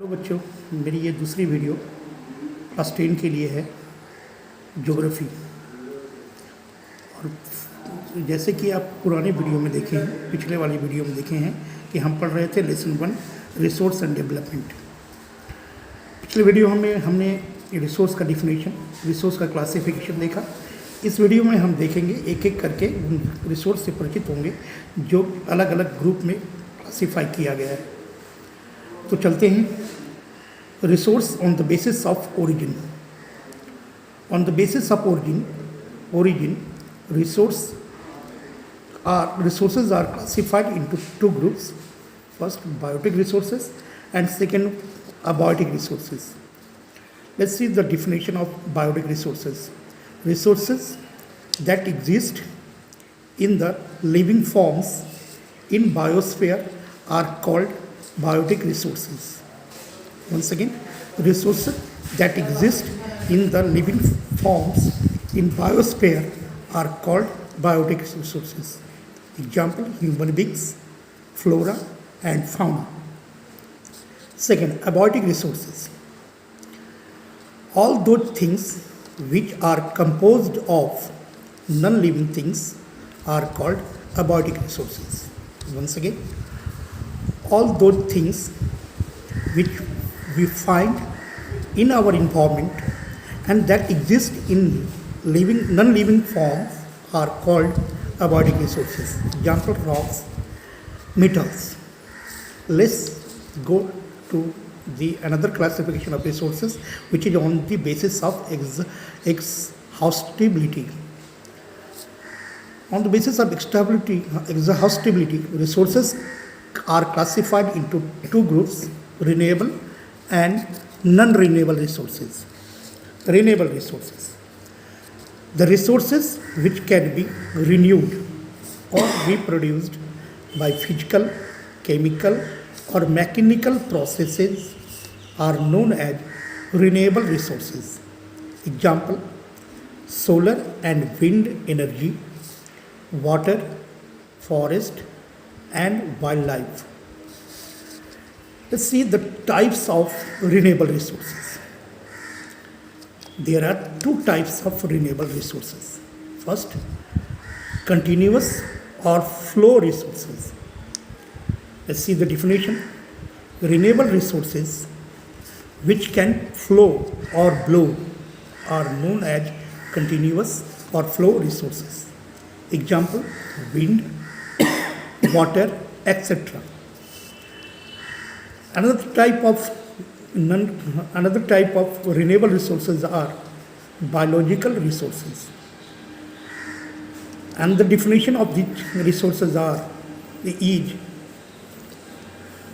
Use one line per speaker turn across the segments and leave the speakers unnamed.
Hello बच्चों, मेरी ये दूसरी वीडियो क्लास 10 के लिए है, ज्योग्राफी। और जैसे कि आप पुराने वीडियो में देखे हैं, पिछले वाली वीडियो में देखे हैं कि हम पढ़ रहे थे लेसन 1 रिसोर्स एंड डेवलपमेंट। पिछले वीडियो में हमने रिसोर्स का डिफिनेशन, रिसोर्स का क्लासिफिकेशन देखा। इस वीडियो में हम देखेंगे, एक एक करके रिसोर्स से परिचित होंगे जो अलग अलग ग्रुप में क्लासीफाई किया गया है। तो चलते हैं। Resource on the basis of origin. On the basis of origin, resources are classified into two groups. First, biotic resources, and second, abiotic resources. Let's see the definition of biotic resources. Resources that exist in the living forms in biosphere are called biotic resources. Once again, resources that exist in the living forms in biosphere are called biotic resources. Example, human beings, flora and fauna. Second, abiotic resources. All those things which are composed of non-living things are called abiotic resources. Once again, all those things which we find in our environment and that exist in non-living forms are called abiotic resources. Example, rocks, metals. Let's go to the another classification of resources, which is on the basis of exhaustibility. On the basis of exhaustibility, resources are classified into two groups: renewable and non-renewable resources. Renewable resources. The resources which can be renewed or reproduced by physical, chemical or mechanical processes are known as renewable resources. Example, solar and wind energy, water, forest and wildlife. Let's see the types of renewable resources. There are two types of renewable resources. First, continuous or flow resources. Let's see the definition. Renewable resources which can flow or blow are known as continuous or flow resources. Example, wind, water, etc. Another type of renewable resources are biological resources. And the definition of these resources is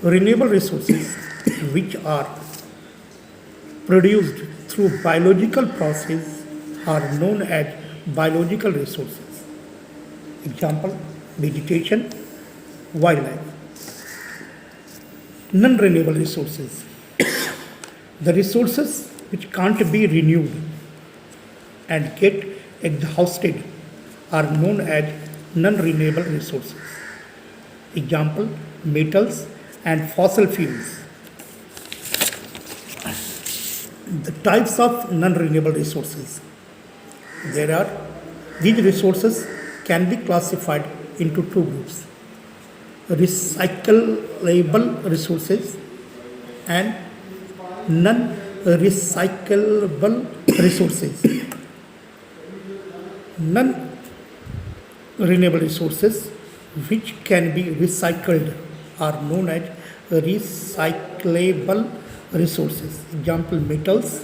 renewable resources which are produced through biological process are known as biological resources. Example, vegetation, wildlife. Non-renewable resources. The resources which can't be renewed and get exhausted are known as non-renewable resources. Example, metals and fossil fuels. The types of non-renewable resources. These resources can be classified into two groups: recyclable resources and non-recyclable resources. Non-renewable resources which can be recycled are known as recyclable resources. Example, metals.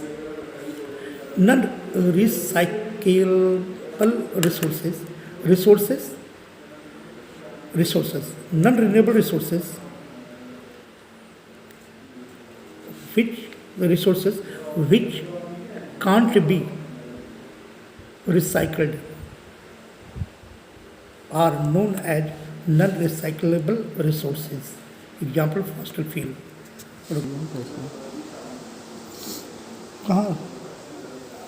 Non-recyclable resources. Non-renewable resources which can't be recycled are known as non-recyclable resources. Example, fossil fuel. कहाँ